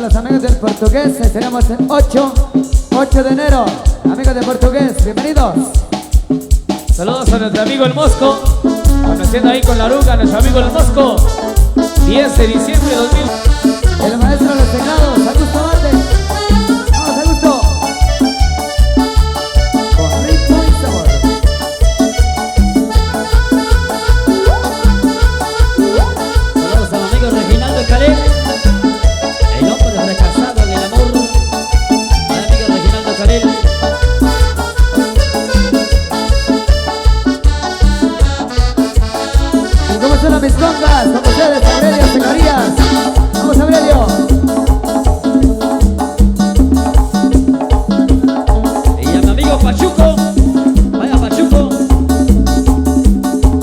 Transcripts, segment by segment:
los amigos del Portugués, estaremos el 8 de enero. Amigos del Portugués, bienvenidos. Saludos a nuestro amigo el Mosco, conociendo ahí con la Aruga, nuestro amigo el Mosco. 10 de diciembre de 2000. El maestro de los teclados, Augusto Valdez. Vamos, Augusto. Con ritmo y sabor. Saludos al amigo Reginaldo Caleb, el hombre fracasado del amor. Al amigo Reginaldo Caleb. ¿Y cómo son las mis congas? Con ustedes, Aurelio Zacarías. Vamos, Aurelio. Y a mi amigo Pachuco. Vaya Pachuco.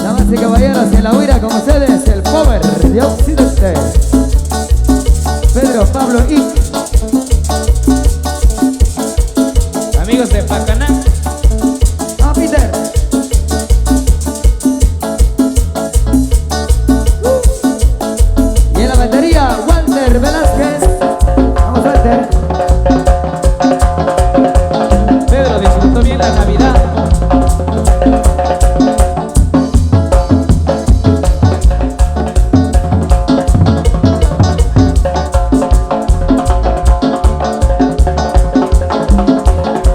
Damas y caballeros, en la huira con ustedes, el Power de Occidente. Pedro Pablo y Amigos de Pacaná. a Peter. Y en la batería, Walter Velázquez. Vamos, Walter. Pedro disfrutó bien la Navidad.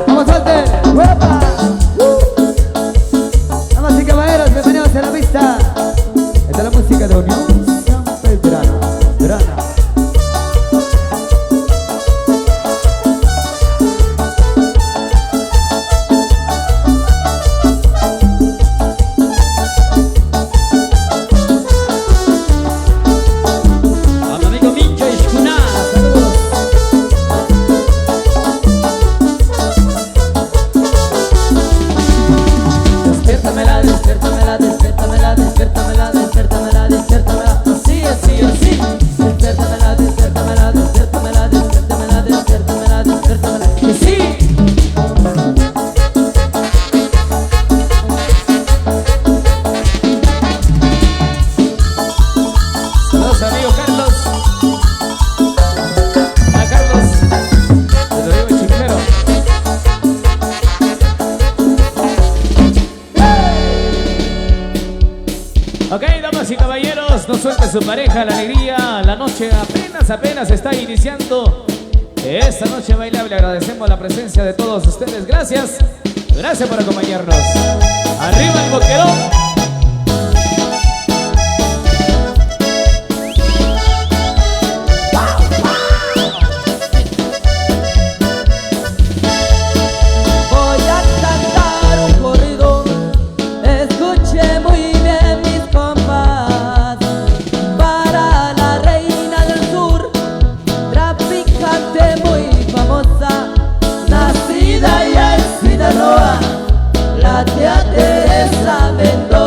Vamos, Walter. ¡Huepa! Damas y caballeros, bienvenidos a la pista. Esta es la música de Unión San Pedrana. A mi amigo Mincho Ishkuná. Saludos. Despiértamela, despiértamela, despiértamela, despiértamela, despiértamela, despiértamela. Así, así, así. Despiértamela, despiértamela, despiértamela, despiértamela, despiértamela, despiértamela. Y sí. Saludos amigo Carlos. A Carlos. Te lo digo chiflero. Ok, damas y caballeros, no suelte su pareja, la alegría, la noche apenas está iniciando. Esta noche bailable, agradecemos la presencia de todos ustedes. Gracias por acompañarnos. Arriba el boquerón. Voy a cantar un corrido, escuche muy bien mis compas. Para la reina del sur, traficante muy famosa, nacida ya en Sinaloa, la tía Teresa Mendoza.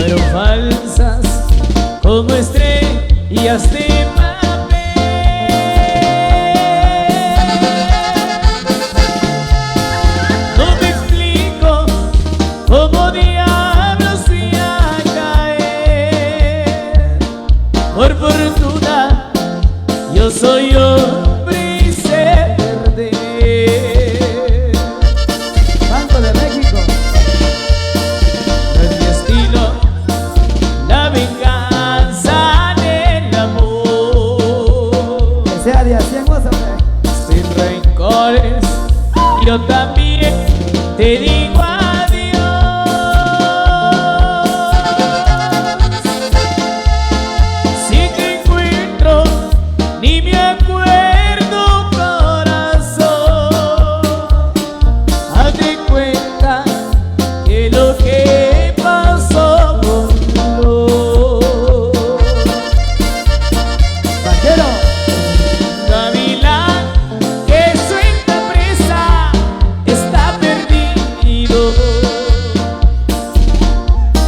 fueron falsas como estrellas de papel. No me explico cómo diablos fui a caer. Por fortuna yo soy hombre y sé perder. Banco de México. No es mi estilo la venganza del amor. Que sea de así, hermosa, hombre. Sin rencores, yo también te digo adiós. Si te encuentro, ni me acuerdo, corazón. Hazte cuenta que lo que pasó voló. Vaquero. Gavilán que suelta presa está perdido.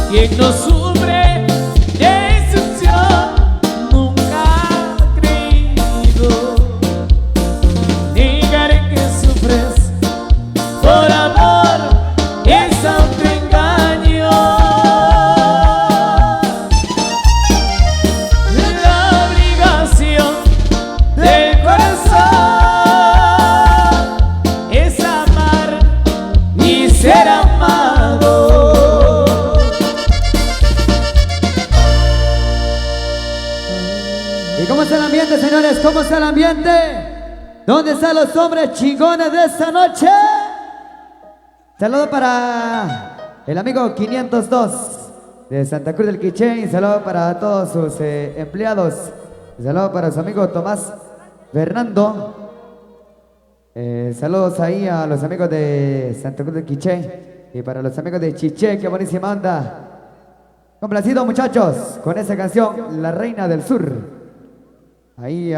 Quien no sufre decepción nunca ha creído. Negaré que sufres por amor es autoengaño. La obligación del corazón es amar y ser amado. ¿Y cómo está el ambiente, señores? ¿Cómo está el ambiente? ¿Dónde están los hombres chingones de esta noche? Saludo para el amigo 502 de Santa Cruz del Quiché. Saludo para todos sus empleados. Saludo para su amigo Tomás Fernando. Saludos ahí a los amigos de Santa Cruz del Quiché. Y para los amigos de Chiché, qué buenísima onda. Complacido, muchachos, con esa canción, La Reina del Sur. Ahí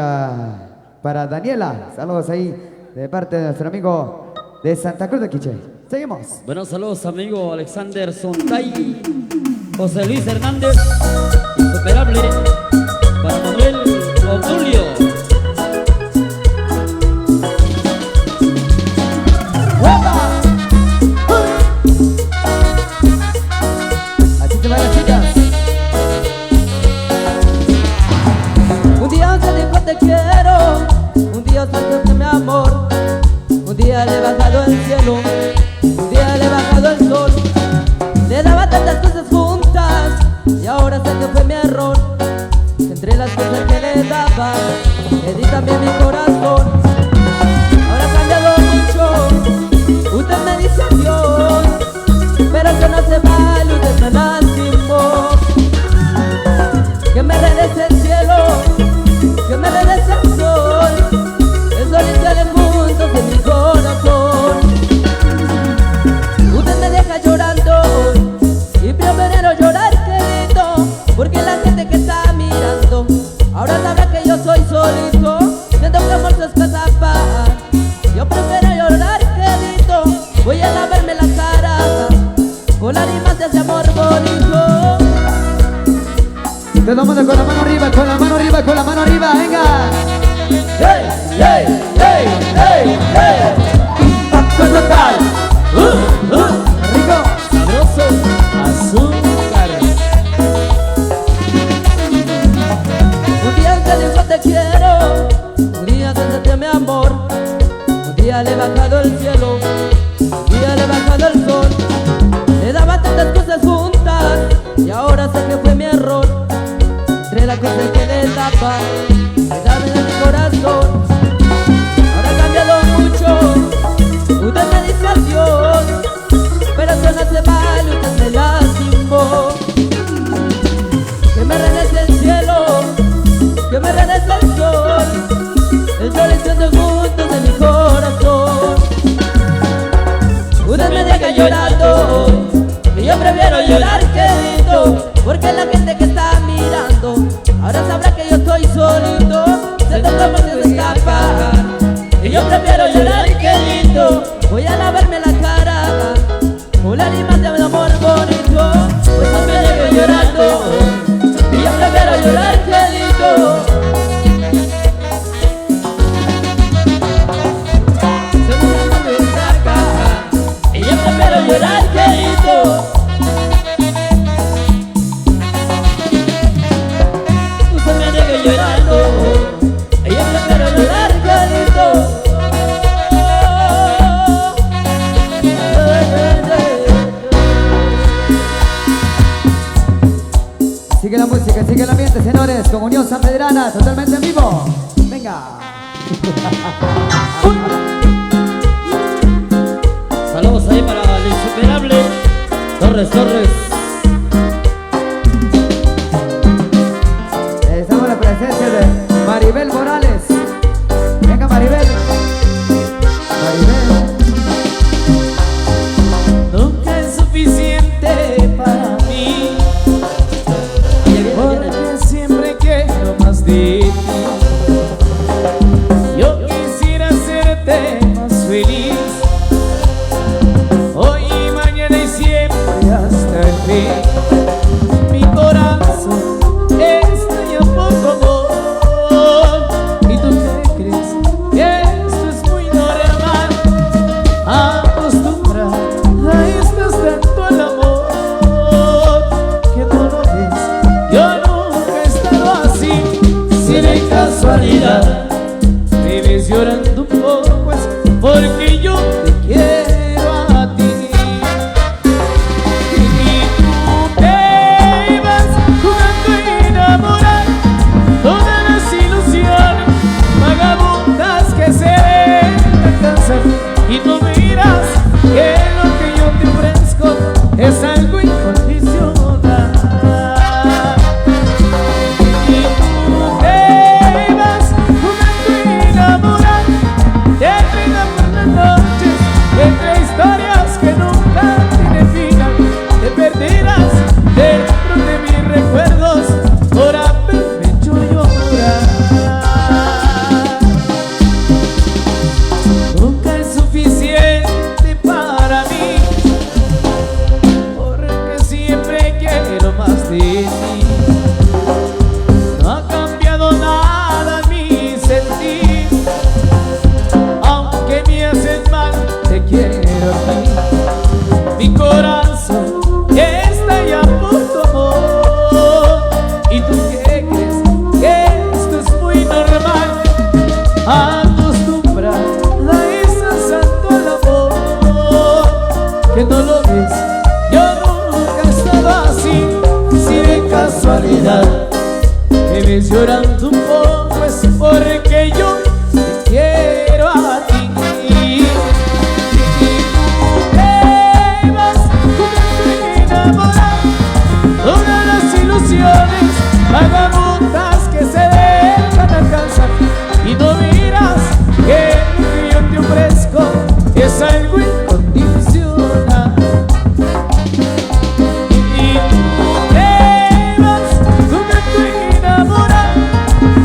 para Daniela, saludos ahí de parte de nuestro amigo de Santa Cruz de Quiché. Seguimos. Buenos saludos, amigo Alexander Sontay, José Luis Hernández, Insuperable, para Manuel Obdulio. Así se van las chicas. Un día se dijo te quiero, un día se dijo que mi amor, un día le he bajado el cielo, un día le he bajado el sol, le daba tantas cosas juntas y ahora sé que fue mi error. Entre las cosas que le daba, le di también mi corazón. Ahora ha cambiado mucho, usted me dice adiós, pero eso no se vale, usted me lastimó. Que me regrese el cielo, que me regrese el sol, el sol y el cielo juntos en mi corazón. Usted me deja llorando y prefiero llorar que grito, porque la gente que está mirando ahora sabrá que yo soy solito, siento que amor se escapa. Yo prefiero llorar que grito, voy a lavarme la cara con lágrimas de ese amor bonito. Todo el mundo con la mano arriba, con la mano arriba, con la mano arriba, venga. ¡Hey, hey, hey, hey, hey! ¡Impacto total! Rico. Sabroso azúcar. Un día te dijo te quiero, un día te sentí mi amor, un día le he bajado el cielo, un día le he bajado el sol, le daba tantas cosas juntas y ahora sé que fue mi error. Entre las cosas que le daba, le daba en mi corazón. Ahora ha cambiado mucho, usted me dice adiós, pero eso no se vale, usted me lastimó. Que me regrese el cielo, que me regrese el sol y siendo juntos en mi corazón. Usted me deja llorando y yo prefiero llorar que grito, porque la Sigue la música, sigue el ambiente, señores. Con Unión San Pedrana, totalmente en vivo. Venga. Saludos ahí para el insuperable Torres. Estamos en la presencia de Maribel Morales. Venga, Maribel. Nunca es suficiente para mí, porque siempre quiero más de ti. Yo quisiera hacerte más feliz, hoy y mañana y siempre hasta el fin. Mi corazón está ya poco amor, ¿y tú qué crees? Que esto es muy normal, acostumbra a estás tanto al amor, que no lo ves. Yo nunca he estado así, si de casualidad me ves llorando un poco, es porque yo te quiero a ti. Y tú te vas jugando a enamorar todas las ilusiones vagabundas que se alcanzan, y tú miras que lo que yo te ofrezco es algo incondicional. Y tú te vas jugando a enamorar, te brinda por las noches entre historias que nunca tienen final. Te perderás dentro de mis recuerdos por haberme hecho llorar. Nunca es suficiente para mí, porque siempre quiero más de ti. No ha cambiado nada mi sentir, aunque me haces mal, te quiero a ti. Mi corazón está ya por tu amor, ¿y tú qué crees? Que esto es muy normal, acostumbrada estás tanto al amor, que no lo ves. Yo nunca he estado así, si de casualidad me ves llorando un poco, es porque yo te quiero a ti. Y tú te vas jugando a enamorar todas las ilusiones vagabundas que se dejan alcanzar, y no miras que lo que yo te ofrezco es algo incondicional. Y tú te vas jugando a enamorar,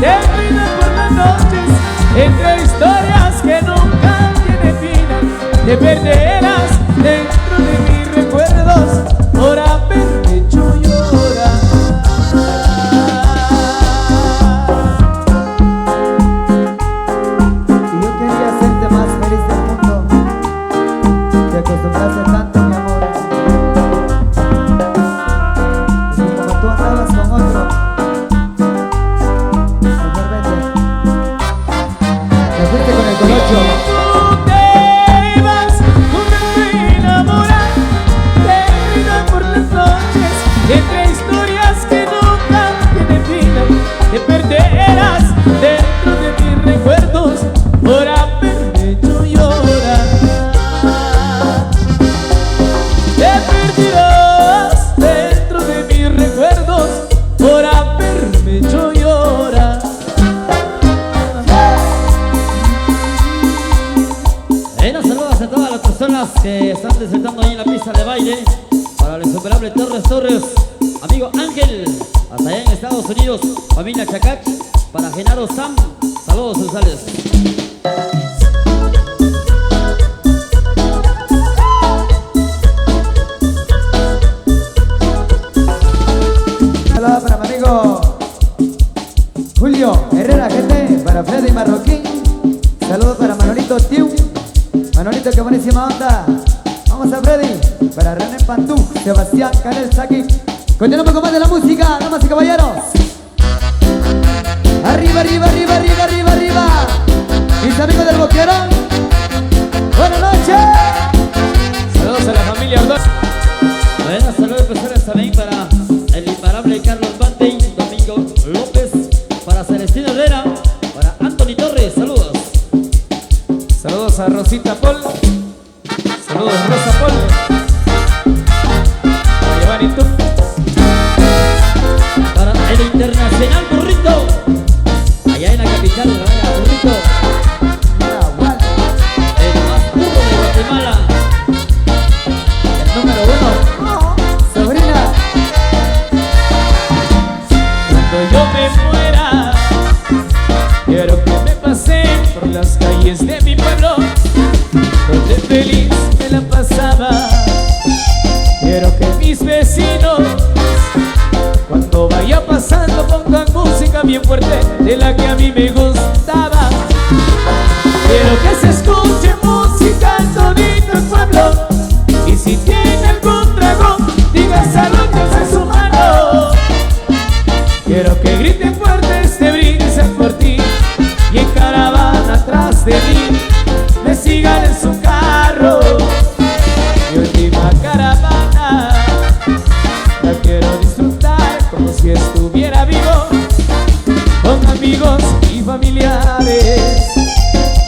te brindan por las noches entre historias que nunca tienen final. Te perderás dentro de mis recuerdos por haberme hecho llorar. Y yo quería hacerte más feliz del mundo. Te acostumbraste tanto, mi amor. Y como tú andabas con otro, mejor vete. Te fuiste con el colocho. Tú te vas jugando a enamorar, te brindan por las noches entre historias que nunca tienen final. Te perderás dentro de mis recuerdos por haberme hecho llorar. Te perderás dentro de mis recuerdos por haberme hecho llorar. Nos saludos a todas las personas que están disfrutando ahí en la pista de baile. Para el insuperable Torres, amigo Ángel, hasta allá en Estados Unidos, familia Chacach. Para Genaro Sam, saludos sensuales. Saludos para mi amigo Julio Herrera, gente. Para Freddy Marroquín. Saludos para Manolito Tiu. Manolito, qué buenísima onda. Vamos a Freddy. Para René Pantú, Sebastián Canel Saki. Continuamos con más de la música, damas y caballeros. Arriba, arriba, arriba, arriba, arriba, arriba. Mis amigos del Boquerón. Buenas noches. Saludos a la familia Ordaz. Buenas saludos especiales también para el imparable Carlos Bante. a Rosita Paul. Saludos, Rosa Paul. Giovanni, tú. Para el internacional burrito, allá en la capital, vaya, burrito, el más burro de Guatemala, El número 1. Sobrina. Cuando yo me muera, quiero que me paseen por las calles de mi pueblo, donde feliz me la pasaba. Quiero que mis vecinos, cuando vaya pasando, pongan música bien fuerte de la que a mí me gustaba. Quiero que se escuche música en todito el pueblo, y si tiene algún dragón, diga salud en su mano. Quiero que griten fuerte este brindis por ti, y en caravana atrás de mí me sigan en su carro. Mi última caravana la quiero disfrutar como si estuviera vivo, con amigos y familiares.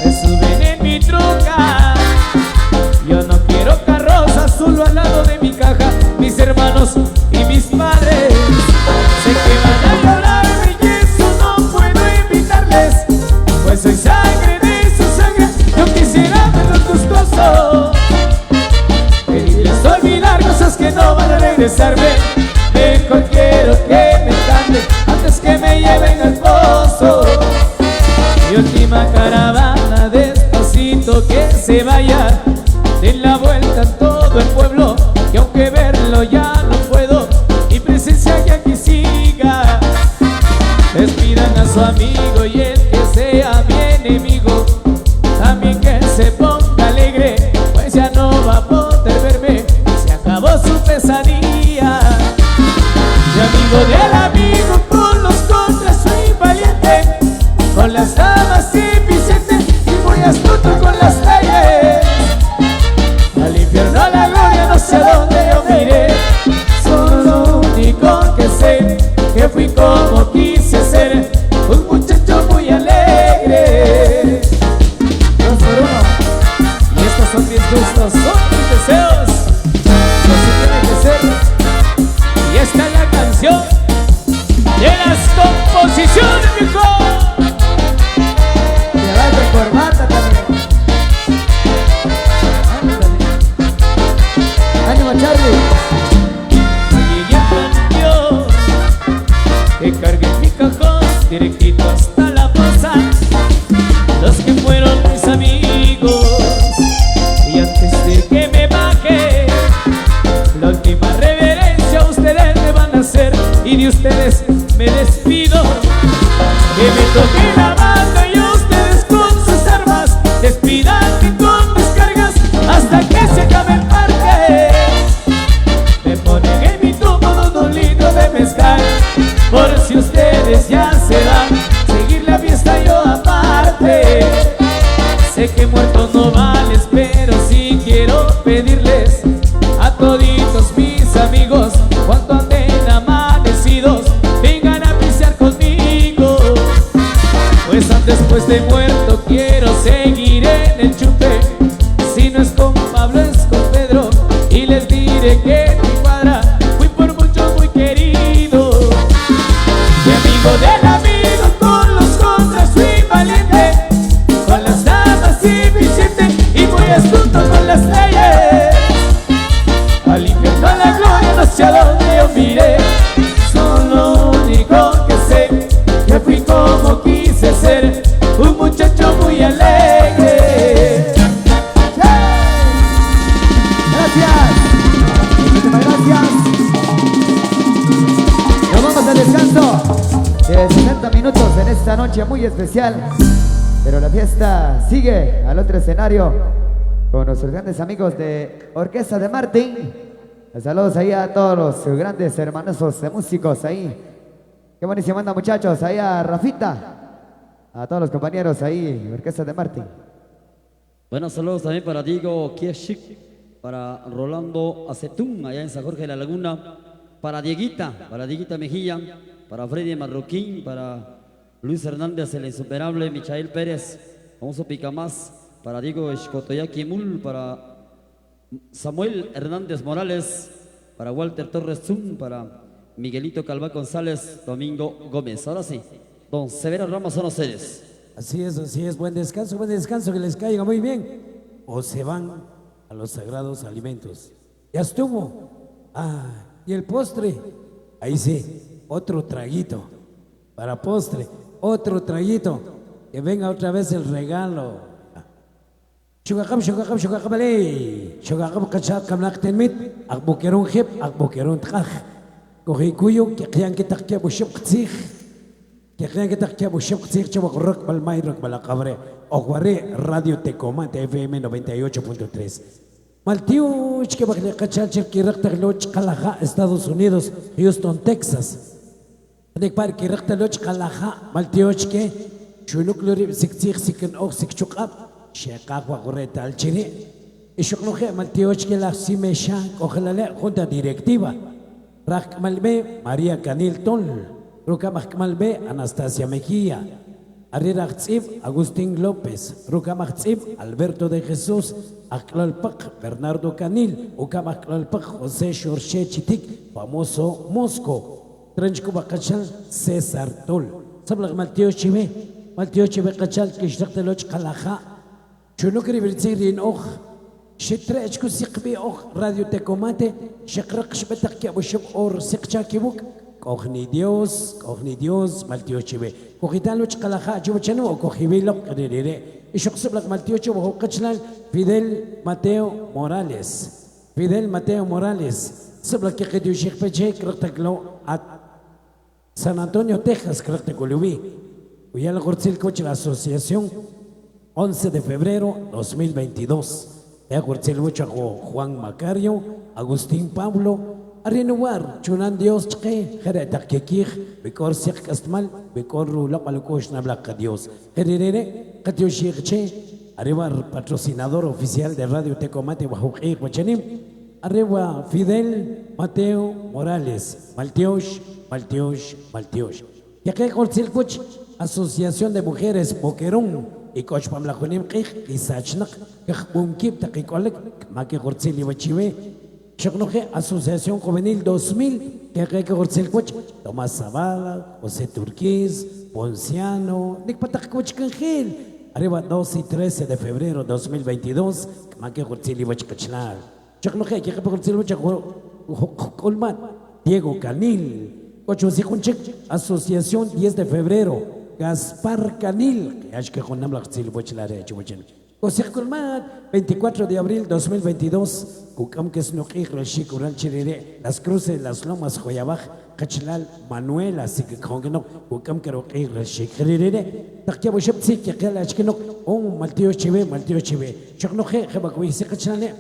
Me suben en mi troca, yo no quiero carroza, solo al lado de mi caja mis hermanos y mis padres. Sé que van a llorarme y eso no puedo evitarles, pues soy sangre de su sangre. Yo quisiera verlo gustoso, pedirles olvidar cosas que no van a regresarme. Mejor quiero que me cante antes que me lleven al pozo. Mi última caravana, despacito que se vaya, den la vuelta en todo el pueblo, y aunque verlo ya no puedo, mi presencia que aquí siga. Despidan a su amigo y el que sea mi enemigo, también que se ponga alegre, pues ya no va a poder verme, se acabó su pesadilla. Mi amigo del amigo, con los contras soy valiente, con las damas eficiente y muy astuto con las leyes. Al infierno, a la gloria, no sé a dónde yo me iré. Solo lo único que sé, que fui como quise ser, un muchacho muy alegre. 2 por 1. Y estos son mis gustos, son mis deseos, así tiene que ser. Y esta es la canción de las composiciones, mijo. Te vas de corbata también. Ándale. Ánimo, Charlie. Llegué a cambio, que cargué mi cajón directito hasta la plaza. Los que fueron mis amigos, y antes de que me baje, la última reverencia ustedes me van a hacer, y de ustedes me despido. Que me toque la mano y ustedes con sus armas despídanme con descargas hasta que se acabe el parque. Me ponen en mi túmulo 2 litros de mezcal, por si ustedes ya se van, seguir la fiesta yo aparte. Sé que muertos no vales, pero sí quiero pedirles a toditos mis amigos, cuando anden amanecidos, vengan a pisear conmigo. Pues antes después de muerto quiero seguir en el chupe, si no es con Pablo es con Pedro, y les diré que en mi cuadra fui por mucho muy querido. Mi amigo del amigo, con los contras fui valiente, con las damas eficiente y muy astuto con las leyes. Al infierno, a la gloria, no sé a dónde yo miré, solo lo único que sé, que fui como quise ser, un muchacho muy alegre. Gracias. Muchísimas gracias. Nos vamos al descanso de 60 minutos en esta noche muy especial. Pero la fiesta sigue al otro escenario con nuestros grandes amigos de Orquesta de Martín. Saludos ahí a todos los grandes hermanosos de músicos ahí. Qué buenísima anda, muchachos. Ahí a Rafita. A todos los compañeros ahí, Orquesta de Martín. Buenos saludos también para Diego Kieshik, para Rolando Acetún, allá en San Jorge de la Laguna, para Dieguita Mejía, para Freddy Marroquín, para Luis Hernández, el insuperable, Michael Pérez, Famoso Picamás, para Diego Escotoyaki Mul, para Samuel Hernández Morales, para Walter Torres Zum, para Miguelito Calva González, Domingo Gómez. Ahora sí, don Severo Ramos son ustedes. Así es, buen descanso, que les caiga muy bien. O se van a los sagrados alimentos. Ya estuvo. Y el postre, ahí sí, otro traguito. Para postre, otro traguito. Que venga otra vez el regalo. Shugakam, balay. Shugakam, kachat, kamlak tenmit. Akbukerun hip, akbukerun tkaj. Kohikuyo, kikiyan kitak kya bushuk tzich. Kikiyan kitak kya bushuk tzich. Chawak rock balmay rock balakabre. Oguare, Radio Tecomate FM 98.3. Maltiuch que bakle kachachir ki raktarloch Kalaha, Estados Unidos, Houston, Texas. Nek par ki raktarloch Kalaha, Maltiuch que shuluk lori siktik sikin ok sikchukap, shekak wa goreta alchini. Ishuknoje Maltiuch que la simesha ojalale junta directiva. Rak malbe María Canil Tol, Ruka malbe Anastasia Mejía. Arirachtzib Agustín López, Rukamachtzib Alberto de Jesús, Aklalpak Bernardo Canil, Ukamaklalpak José Shorche Chitik, famoso Mosco, Trenchko Bakachal César Tol, Sablag Malteo Chive Kachal, Kishtakteloch Kalaha, Chunukri Virzirin Och, Shetrechku Sikbi Och, Radio Tecomate, Shekrak Shbetak Yabushuk or Sekchakibuk. Coge Dios, Maltio Chive. Cogitalo Chalaja, Chuchano, o Cogibilo, Cadere. Y Shoxablak Maltio Chivo, Cachnal, Fidel Mateo Morales. Sabla que tu Shekpeche, Crataclo, at San Antonio, Texas, Cratacolubi. Uyala Gorcil Coche, la asociación, 11 de febrero 2022. Ya Gorcil Mucho Juan Macario, Agustín Pablo. A renovar, chunan Dios che, Jereta Kekir, Bicor Sik Castmal, Bicor Rula Malukosh Nablaca Dios. Herere, Katioshir Che, arriba patrocinador oficial de Radio Tecomate Bajuque Huachanim, arriba Fidel Mateo Morales, Maltiosh. Ya que con Silcuch, Asociación de Mujeres Boquerón y Coach Pamlajonim Kik y Sachnak, Kik Takikolek, Maki Gortzili Bachive. Shoknoje, Asociación Juvenil 2000, que hay que Gorzelcoch, Tomás Zavala, José Turquís, Ponciano, Nick Patacoch Cangel, arriba 2 y 13 de febrero 2022, que Gorzeliwach Cachnal. Shoknoje, que hay que Gorzeliwach Colmat, Diego Canil, Cocho Sikunchek, Asociación 10 de febrero, Gaspar Canil, que hay que con Namla Gorzeliwach la Rechuchen. José Colmat, 24 de abril 2022, Cucam que es Noquij, Rashik, Ural Chirire, Las Cruces, Las Lomas, Joyabaj, Cachlal, Manuel, así que Congeno, Cucam que Roquij, Rashik, Rire, Taquiabo Shepsi, que aquel Achkeno, Maltio Chive, Chocnoje, Jebacuí, Cachlane.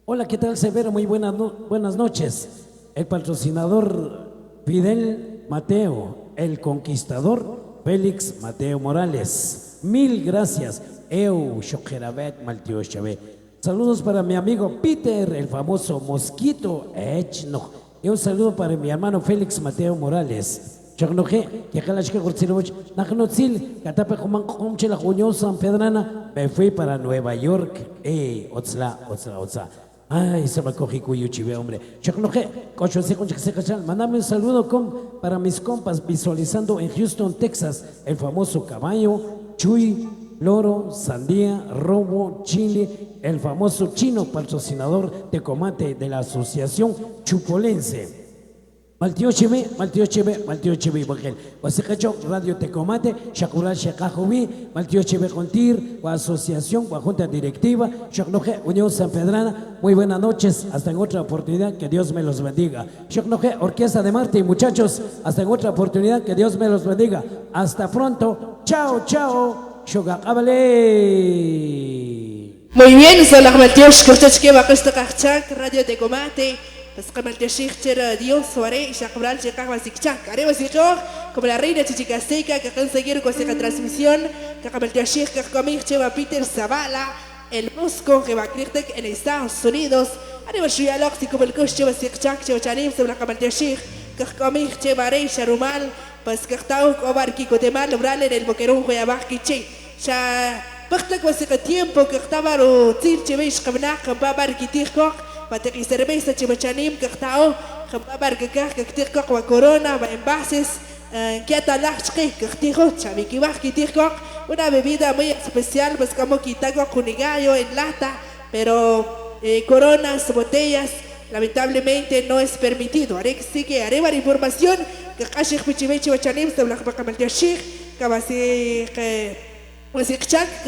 Hola, ¿qué tal, Severo? Muy buenas noches. El patrocinador Fidel Mateo, el conquistador Félix Mateo Morales. Mil gracias. Shokerabet Maltio Chave. Saludos para mi amigo Peter, el famoso Mosquito Echno. Y un saludo para mi hermano Félix Mateo Morales. Chagnoje, que Jalashka Gorzilovich, Najnotzil, Catape Juman Comchela Juñón San Pedrana, me fui para Nueva York. Otzla. Ay, se me cogí cuyo chive, hombre. Chagnoje, Cocho Seco Chacachal, mandame un saludo para mis compas visualizando en Houston, Texas, el famoso caballo, Chuy, loro, sandía, robo, chile, el famoso chino patrocinador de Comate de la Asociación Chupolense. Maltio Chebe, Bagel. Guasecacho, Radio Tecomate, Shakural Shekajovi, Maltio Chebe Contir, Asociación, Junta Directiva, Shoknoje, Unión San Pedrana. Muy buenas noches, hasta en otra oportunidad, que Dios me los bendiga. Shoknoje, Orquesta de Marte, muchachos, hasta en otra oportunidad, que Dios me los bendiga. Hasta pronto, chao. Muy bien, Salah Maltiosh, Kurtachke, Bakasta Kachak, Radio Tecomate, Pascamalteshich, Dios, Suare, Shakbral, Chekama Sikchak, haremos y yo, como la reina Chichicasteca, que conseguir con esta transmisión, Kamalteshich, Kakomich, Cheva Peter Zavala, el Mosco, que va a Kirtek en Estados Unidos, haremos yo ya loxi como el Kush, Cheva Sikchak, Cheva Chanim, sobre Kamalteshich, Kakomich, Cheva Rey, Sharumal, pues que está un cobar que cotemar lograr en el boquerón Huayabaj Kiche. Ya Pagta con ese tiempo que estaba lo tilche veis cabna cabar que tico, para que cerveza chimachanim que estao, cabar que tico con corona, va envases, que atalachke que tico, chavi que va que tico, una bebida muy especial, pues como quitago cunigallo en lata, pero coronas, botellas, lamentablemente no es permitido. Haré que sí que haré la información que casi pichivechi bachanim se blanca para el shik, que va a ser que pues que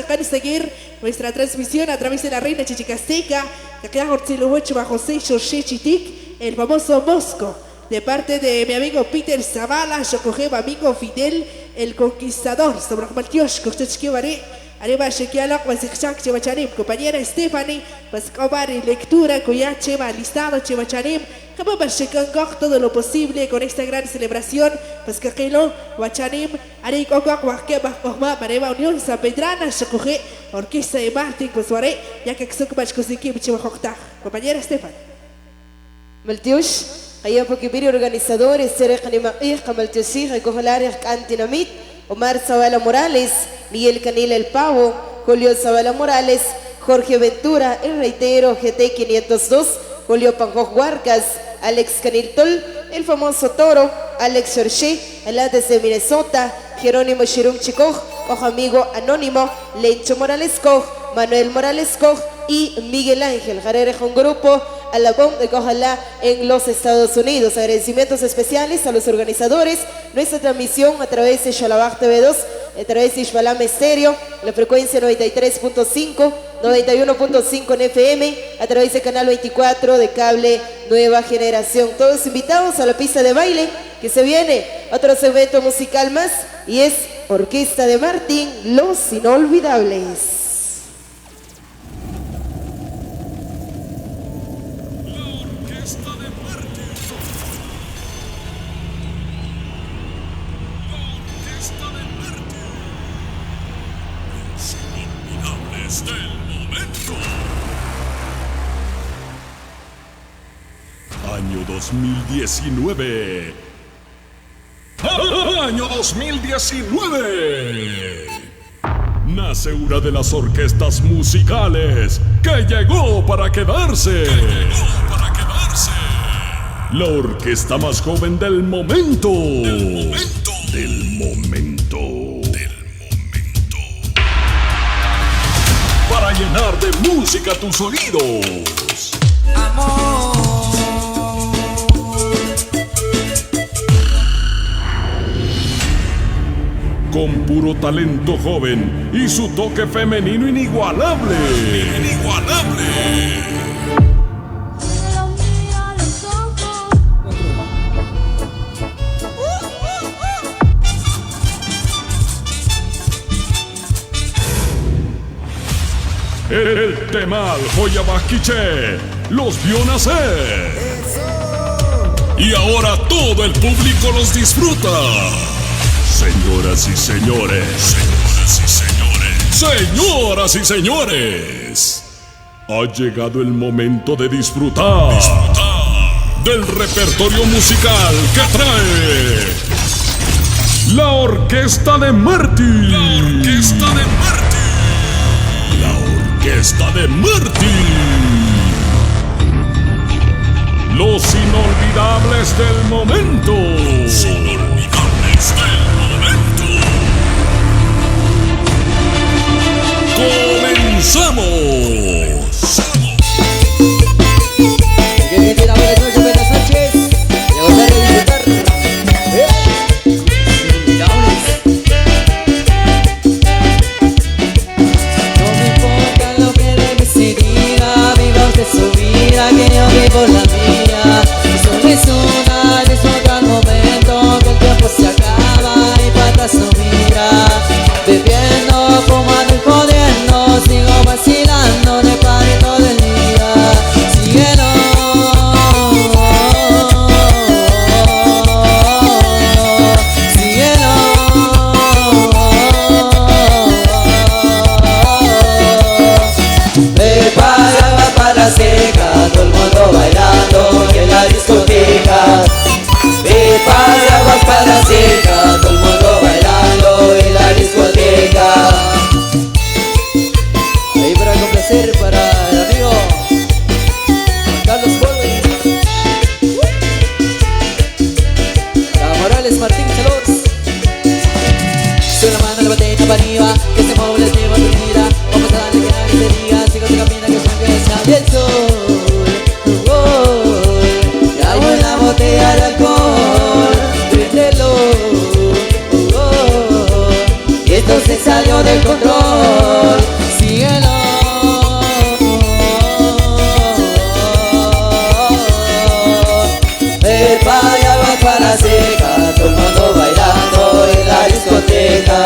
pueden seguir nuestra transmisión a través de la reina Chichicasteca, que queda Hortziluocho bajo Seixo Chitik, el famoso Mosco, de parte de mi amigo Peter Zavala, yo cogeo amigo Fidel, el conquistador, sobre el Maltiosh, que usted quiere arriba chequealo, pues Chivachanim, compañera Stephanie, pues cobar y lectura, cuya cheva listado Chivachanim, que va a checar todo lo posible con esta gran celebración, pues que lo Wachanim, haré coco, que va a formar para Unión San Pedrana, yo coge orquesta de Martín, pues haré, ya que se ocupa de Chivajocta, compañera Stephanie. Maltiosh, hay un poquito organizadores, Serek Animair, Maltioshi, recogelar Antinamit, Omar Zavala Morales, Miguel Canila El Pavo, Julio Zavala Morales, Jorge Ventura, el reitero GT 502, Julio Panjoj Huarcas, Alex Caniltol, el famoso Toro, Alex Chorché, el desde Minnesota, Jerónimo Shirum Chicoj, ojo amigo anónimo, Lencho Morales Coj, Manuel Morales Coj y Miguel Ángel Jarere, un grupo a la bomba de Cojalá en los Estados Unidos. Agradecimientos especiales a los organizadores. Nuestra transmisión a través de Shalabach TV2, a través de Ishbalam Estéreo, la frecuencia 93.5, 91.5 en FM, a través del canal 24 de cable Nueva Generación. Todos invitados a la pista de baile, que se viene otro evento musical más, y es Orquesta de Martín, Los Inolvidables. Del momento. Año 2019. Año 2019. Nace una de las orquestas musicales que llegó para quedarse. La orquesta más joven del momento. Del momento. Para llenar de música tus oídos. Amor. Con puro talento joven y su toque femenino inigualable. El Temal Joya Baquiche los vio nacer. Y ahora todo el público los disfruta. Señoras y señores, ha llegado el momento de disfrutar del repertorio musical que trae la Orquesta de Martín. Orquesta de Martín. Los inolvidables del momento. ¡Comenzamos! Buenas noches. Su vida, que yo vivo la mía. Solo es una, disfruta el momento. bonito se salió del control. Síguelo. Vaya va para la seca, todo el mundo bailando en la discoteca.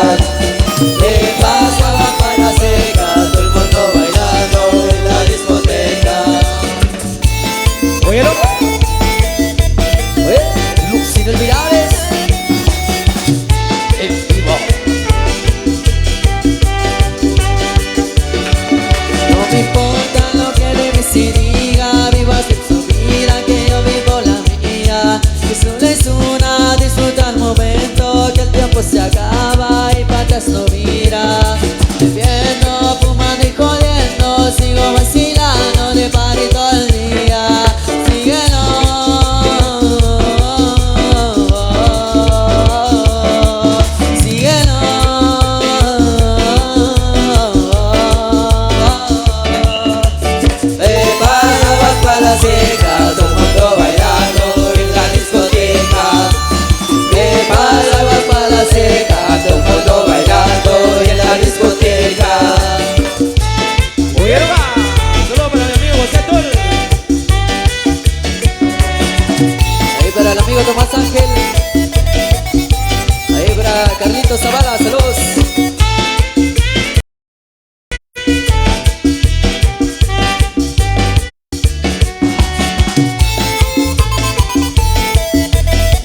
Vaya va para la seca, todo el mundo bailando en la discoteca. Oye, loco. Oye, looks inolvidables en vivo. No me importa lo que de mí se diga, vivo así su vida, que yo vivo la mía. Que solo es una, disfruta el momento, que el tiempo se acaba y para atrás no mira. Bebiendo, fumando y jodiendo, sigo vacilando de party todo el día. Síguelo. Síguelo. Para la seca, todo el mundo bailando en la discoteca. Para la seca, todo el mundo bailando en la discoteca. Oye, loco. Solo para mi amigo José Tul. Ahí para el amigo Tomás Ángel. Ahí para Carlitos Zavala, saludos.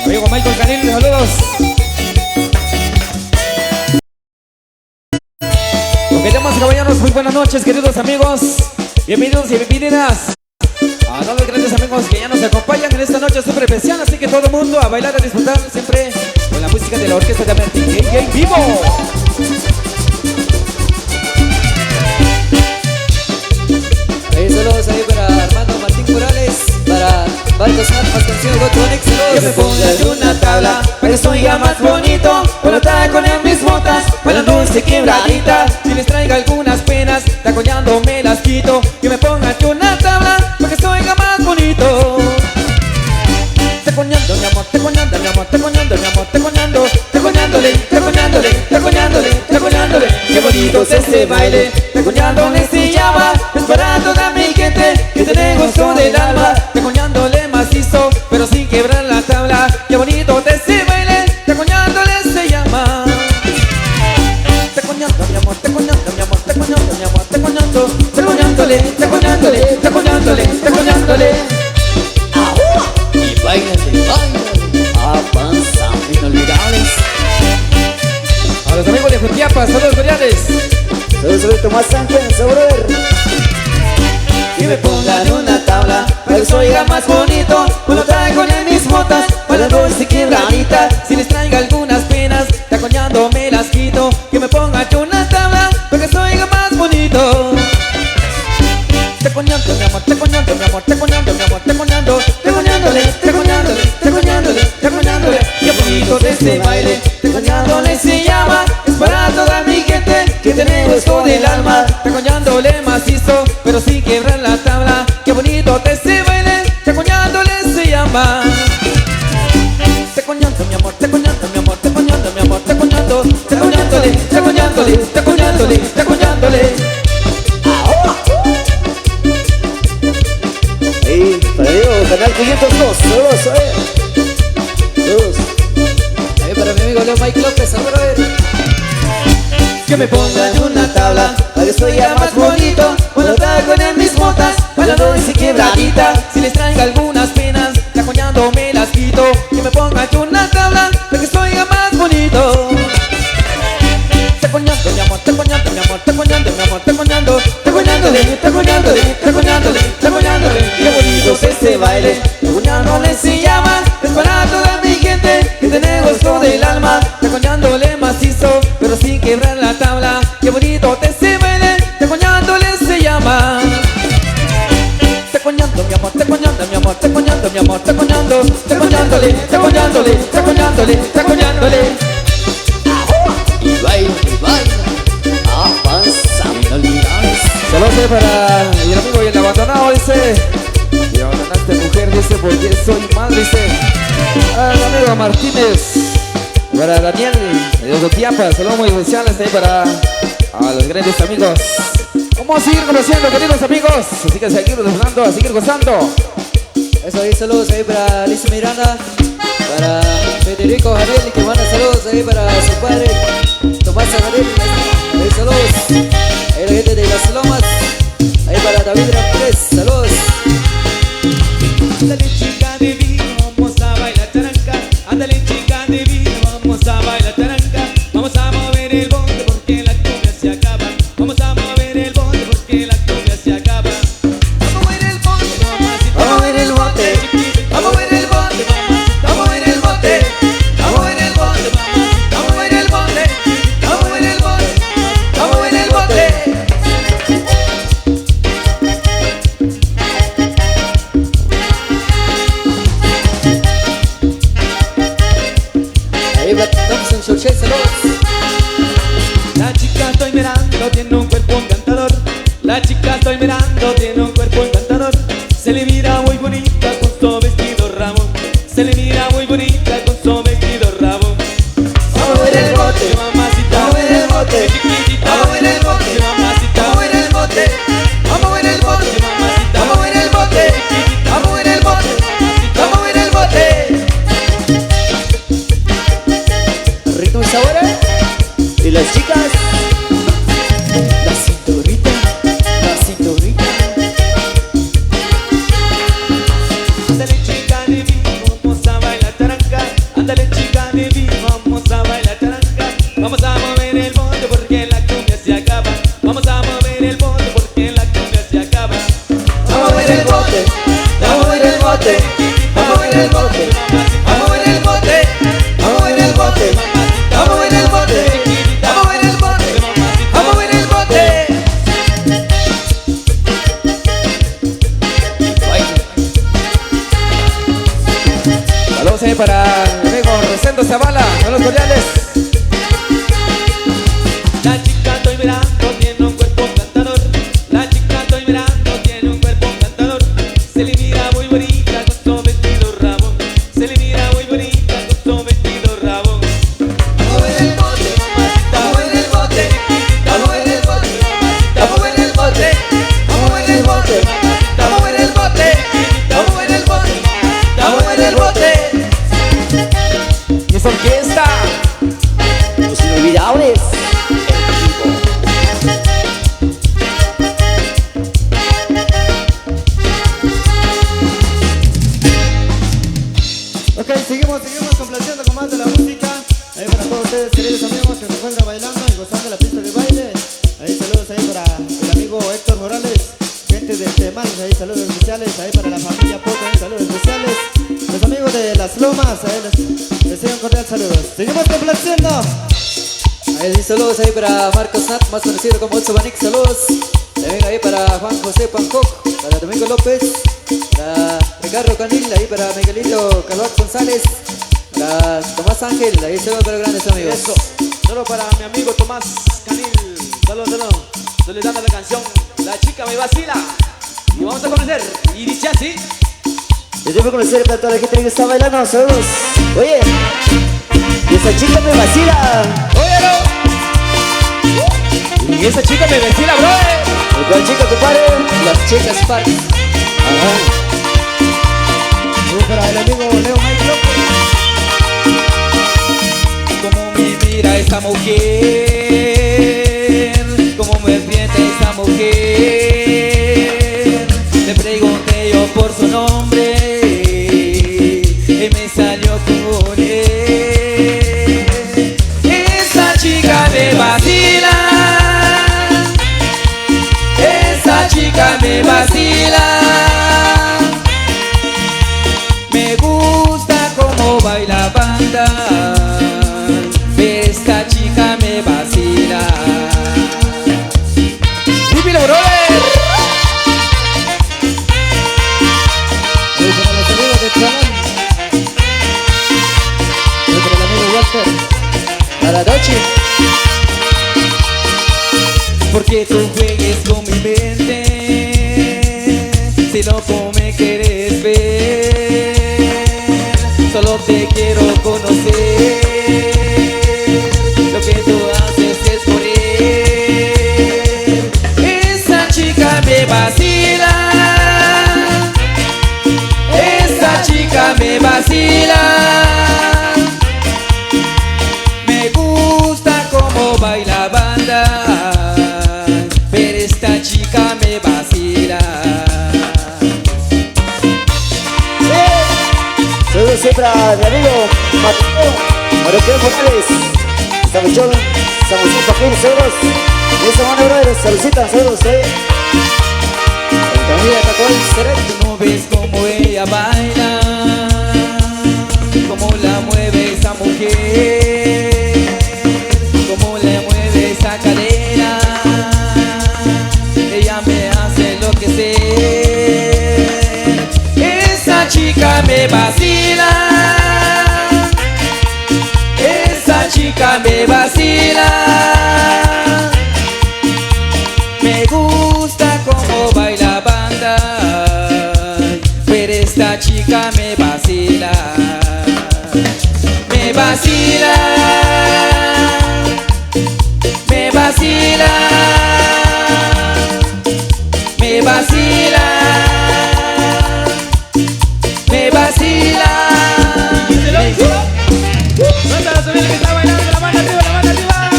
Amigo Michael Canil, saludos. Ok, damas y caballeros, muy buenas noches, queridos amigos. Bienvenidos y bienvenidas a todos los grandes amigos que ya nos acompañan en esta noche súper especial. Así que todo el mundo a bailar, a disfrutar siempre con la música de la orquesta de Martín en vivo. Ahí saludos ahí para Armando Martín Morales, para Marcos Más Canción Gotronex, saludos. Que me pongas una tabla para que soy más bonito. Cuando taco en mis botas, bailando dulce quebradita. Si les traiga algunas penas, tacoñando me las quito. Que me pongas una tabla para que soy más bonito. Tacoñando mi amor, tacoñando mi amor, tacoñando mi amor, tacoñando, tacoñándole, tacoñándole, tacoñándole, tacoñándole. Qué bonito es este baile, tacoñándole se llama. Es para toda mi gente que tiene gusto del alma. Tacoñándole macizo, pero sin quebrar la tabla. Qué bonito es este baile, tacoñándole se llama. Tacoñando mi amor, tacoñando mi amor, tacoñando mi amor, tacoñando, tacoñándole, tacoñándole, tacoñándole, tacoñándole. Y bailale, bailale, avanza, inolvidables. A los amigos de Jutiapa, saludos cordiales. Saludos Tomás Ángel, brother. Que me pongan una tabla para que se oiga más bonito. Cuando traigo en mis botas, bailando ese quebradita. Si les traiga algunas penas, tacoñando me las quito. Que me pongan una tabla para que se oiga más bonito. Tacoñando mi amor, tacoñando mi amor, tacoñando mi amor, tacoñando, tacoñándole, tacoñándole, tacoñándole, tacoñándole. Qué bonito de este baile, tacoñándole se llama. Es para toda mi gente que tiene gusto del alma. Tacoñándole macizo, pero sin quebrar la tabla. Qué bonito de este baile, tacoñándole se llama. Tacoñando mi amor, tacoñando mi amor, tacoñando mi amor, tacoñando, tacoñándole, tacoñándole, tacoñándole, tacoñándole. Ahí, para Diego, canal 502, saludos, saludos. Ahí para mi amigo Leo Mike López, brother. Que me pongan una tabla para que soy más bonito. Cuando taco en mis botas, bailando ese quebradita. Si les traiga algunas penas, tacoñando me las quito. Que me pongan una tabla para que soy más bonito. Tacoñando mi amor, tacoñando mi amor, tacoñando mi amor, tacoñando, tacoñándole, tacoñándole, tacoñándole, tacoñándole. Qué bonito es este baile, tacoñándole se llama. Es para toda mi gente que tiene gusto del alma. Tacoñándole macizo, pero sin quebrar la tabla. Qué bonito es este baile, tacoñándole se llama. Tacoñando mi amor, tacoñando mi amor, tacoñando mi amor, tacoñando, tacoñándole, tacoñándole, tacoñándole, tacoñándole. Y baila, avanza, inolvidables. Saludos para el amigo y el abandonado, dice. Y abandonaste mujer, dice, porque soy mal, dice. Al amigo Martínez. para Daniel de Ocotiapa, saludos muy especiales ahí para los grandes amigos. Vamos a seguir conociendo, queridos amigos, así que seguir disfrutando, a seguir gozando. Eso ahí, saludos ahí para Alicia Miranda, para Federico Javier, y que manda saludos ahí para su padre Tomás Javier. Ahí saludos, ahí la gente de Las Lomas, ahí para David Ramírez, saludos. Ándale chica divina, vamos a bailar taranca. Ándale chica divina, vamos a bailar taranca. Vamos a mover el bote porque la cumbia se acaba. Vamos a mover el bote porque la cumbia se acaba. Vamos a mover el bote, mamacita. Vamos a mover el bote. Vamos a mover el bote, mamacita. Vamos a mover el bote. Vamos a mover el bote, mamacita. Vamos a mover el bote. Vamos a mover el bote. Vamos a mover el bote. Ahí va Thompson Churchill, saludos. La chica estoy mirando, tiene un cuerpo encantador. La chica estoy mirando, tiene un cuerpo encantador. Se le mira muy bonita con su vestido ramón. Se le mira muy bonita con su vestido ramón. Vamos a ver el bote, mamacita. vamos a ver el bote. Chiquitita, Vamos a ver el bote, mamacita. vamos a ver el bote. Vamos a ver el bote, mamacita. Vamos a ver el bote, vamos a ver el bote. Vamos a ver el bote. Ritmo y sabor, y las chicas, la cinturita, la cinturita. Ándale chica divina, vamos a bailar taranca. Ándale chica divina, vamos a bailar taranca. Vamos a mover el bote porque la cumbia se acaba. Vamos a mover el bote porque la cumbia se acaba. Vamos a ver el bote, vamos a ver el bote, vamos a ver el bote, vamos a ver el bote, vamos a ver el bote, vamos a ver el bote, vamos a ver el bote, vamos a ver el bote. Saludos ahí para el amigo Rosendo Zavala, saludos cordiales. La chica estoy mirando, tiene un cuerpo encantador. La chica estoy mirando, tiene un cuerpo encantador. Se le mira muy bonita con su vestido ramón. Se le mira muy bonita con su vestido ramón. Vamos a ver el bote, vamos a ver el bote, vamos a ver el bote, vamos a ver el bote, vamos a ver el bote, vamos a ver el bote, vamos a ver el bote, vamos a ver el bote. Y esa orquesta, Los inolvidables. Ok, seguimos complaciendo con más de la música. Ahí para todos ustedes, queridos amigos, que se encuentran bailando y gozando la pista de baile. Ahí saludos ahí para el amigo Héctor Morales, gente de Temal, ahí saludos especiales. Ahí para la familia Poco, ahí saludos especiales. Los amigos de Las Lomas, ahí les doy un cordial saludos. Seguimos complaciendo. Ahí sí, saludos ahí para Marcos Nat, más conocido como Otso Banic, saludos. También ahí para Juan José Pancoc, para Domingo López, para Ricardo Canil, ahí para Miguelito Calvat González, para Tomás Ángel, ahí saludos para grandes amigos. Eso, solo para mi amigo Tomás Canil. Saludos, saludos. Yo les dando la canción La chica me vacila. Y vamos a conocer. Y dice así. Yo tengo que conocer para toda la gente que está bailando, saludos. Oye, y esa chica me vacila. Oye, no. Y esa chica me vacila, bro. ¿Cuál chica, compadre? Las chicas Sparks. Ajá. Y para el amigo Leo Mike López. Cómo me mira esa mujer, cómo me miente esa mujer. Le pregunté yo por su nombre y me salió con él. Esa chica me vacila, esa chica me vacila. Me gusta cómo baila banda. Esta chica me vacila. ¡Dímelo, brother! Y para los amigos de Chalán. Y para el amigo Walter. Para Dochi. Porque tú juegues con mi mente, si loco me quieres ver, solo te quiero conocer. Raquel Morales. Estamos cholo, estamos un paquín, saludos. Esa mano, brother, saludcita, saludos, Familia Tacón, Tú no ves cómo ella baila, cómo la mueve esa mujer, cómo le mueve esa cadera. Ella me hace enloquecer. Esa chica me vacila, esa chica me vacila. Me gusta cómo baila banda, pero esta chica me vacila, me vacila, me vacila, me vacila, me vacila. Suéltala, suéltala, que está bailando, la mano arriba, la mano arriba.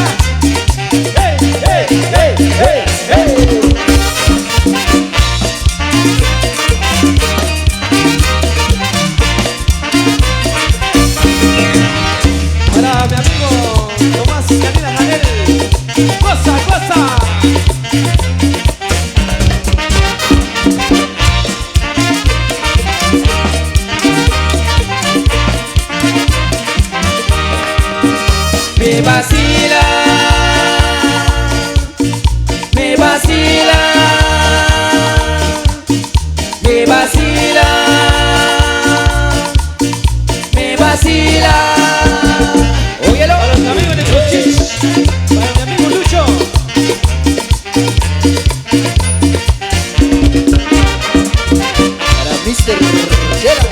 ¡Hey, hey, hey, hey, hey! Para mi amigo Tomás Canela Janel, ¡cosa, cosa! Me vacila, me vacila, me vacila, me vacila. Óyelo, a los amigos de Cochich, para mi amigo Lucho. para Mr. Rogera.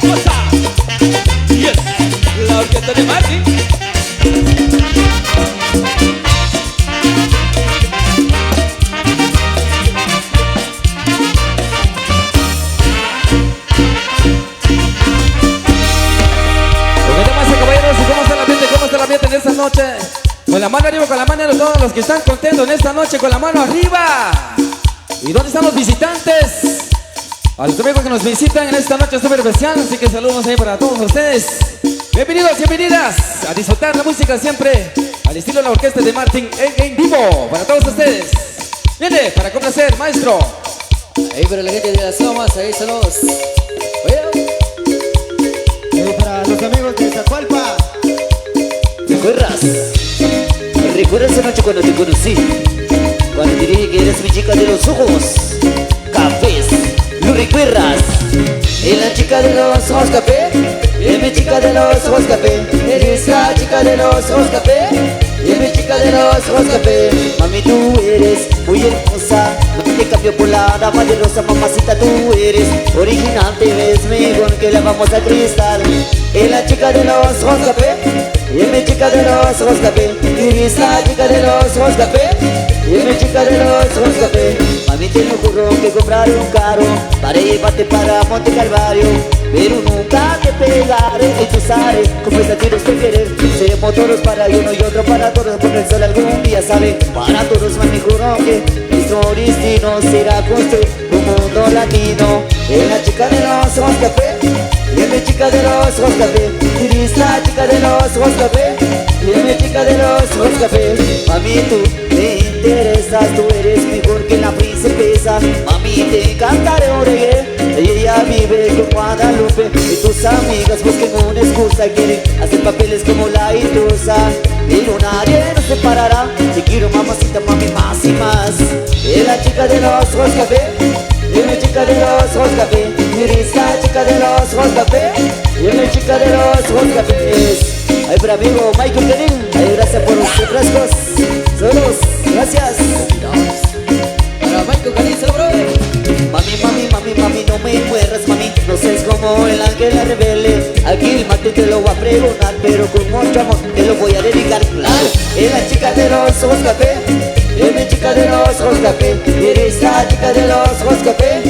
¡Cosa! Yes, la orquesta de Martín. ¿Cómo está el ambiente en esta noche? Con la mano arriba, con la mano arriba, todos los que están contentos en esta noche, con la mano arriba. ¿Y dónde están los visitantes? A los amigos que nos visitan en esta noche súper especial, así que saludos ahí para todos ustedes. Bienvenidos, bienvenidas a disfrutar la música siempre al estilo de la orquesta de Martín en vivo para todos ustedes. Viene para complacer, maestro. Ahí para la gente de las Lomas, ahí saludos. Oye, para los amigos de Zacualpa. ¿Recuerdas esa noche cuando te conocí? Cuando te dije que eres mi chica de los ojos cafés, ¿lo recuerdas? Es la chica de los ojos café, es mi chica de los ojos café. Eres la chica de los ojos café, es mi chica de los ojos café. Mami, tú eres muy hermosa, no te cambio por la dama de rosa. Mamacita, tú eres original, te ves mejor que la famosa Cristal. Es la chica de los ojos café, y es mi chica de los ojos café. Eres la chica de los ojos café, y es mi chica de los ojos café. Mami, te lo juro que compraré un carro para llevarte para Monte Calvario, pero nunca te pegaré y tú sabes cómo está tienes que querer. Seremos todos para uno y otro para todos, porque el sol algún día sabe para todos. Mami, juro que nuestro destino será construir un mundo latino. Es la chica de los ojos café, y es mi chica de los ojos café. Eres la chica de los ojos café, y es mi chica de los ojos café. Mami, tú me interesas, tú eres mejor que la princesa. Mami, te cantaré un reggae, ella vive con Guadalupe. Y tus amigas busquen una excusa, quieren hacer papeles como la intrusa, pero nadie nos separará. Te quiero, mamacita, mami, más y más. Es la chica de los ojos café, es mi chica de los ojos café. Eres la chica de los ojos café, y es mi chica de los ojos cafés. Ay, para amigo Michael Canel, ay, gracias por los refrescos. Saludos, gracias. Para Michael Canel, saludos. Mami, mami, mami, mami, no me muerras, mami. No seas como el ángel rebelde. Aquí el Martín te lo voy a preguntar, pero con mucho amor te lo voy a dedicar, claro. Es la chica de los ojos café, es mi chica de los ojos café. Eres la chica de los ojos café,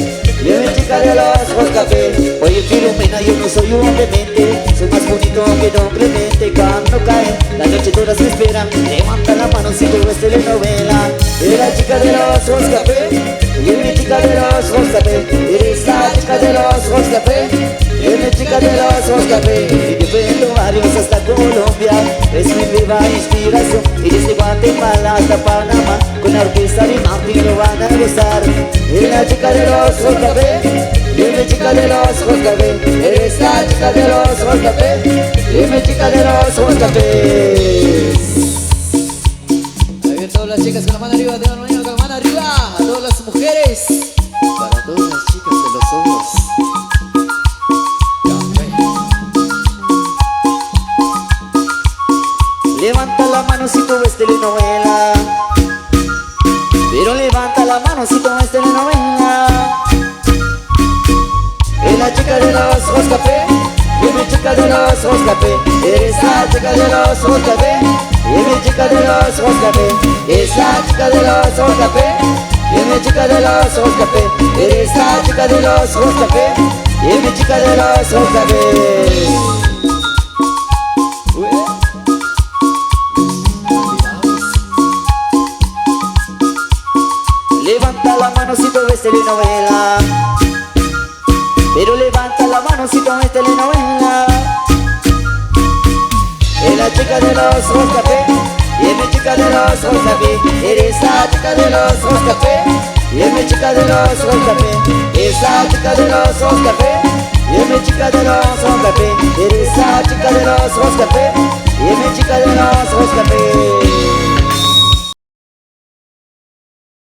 y es mi chica de los ojos café. Oye, Filomena, yo no soy un demente, soy más bonito que Don Clemente. Cuando cae la noche todas me esperan, levanta la mano si tú ves telenovela. Es la chica de los ojos café, y es mi chica de de los ojos café. Y de Puerto Barrios hasta Colombia es mi viva inspiración. Y desde Guatemala hasta Panamá con la orquesta de Martín lo van a gozar. Es la chica de los ojos café. Dime chica de los ojos café. Eres la chica de los ojos café. Dime chica de los ojos café. Ahí vienen todas las chicas con la mano arriba, todas las manos con la mano arriba. A todas las mujeres. Para todas las chicas de los ojos. Levanta la mano si tú ves telenovela. Pero levanta la mano si tú ves telenovela. Es la chica de los ojos café. Dime chica de los ojos café. Eres la chica de los ojos café. Dime chica de los ojos café. Es la chica de los ojos café. Dime chica de los ojos café. Eres la chica de los ojos café. Dime chica de los ojos café. Levanta la mano si tú ves telenovela. Pero levanta la mano si tú ves telenovela. Es la chica de los ojos café. Y es mi chica de los ojos café. Eres la chica de los ojos café. Y es mi chica de los ojos café. Es la chica de los ojos café. Y es mi chica de los ojos café. Eres la chica de los ojos café. Y es mi chica de los ojos café.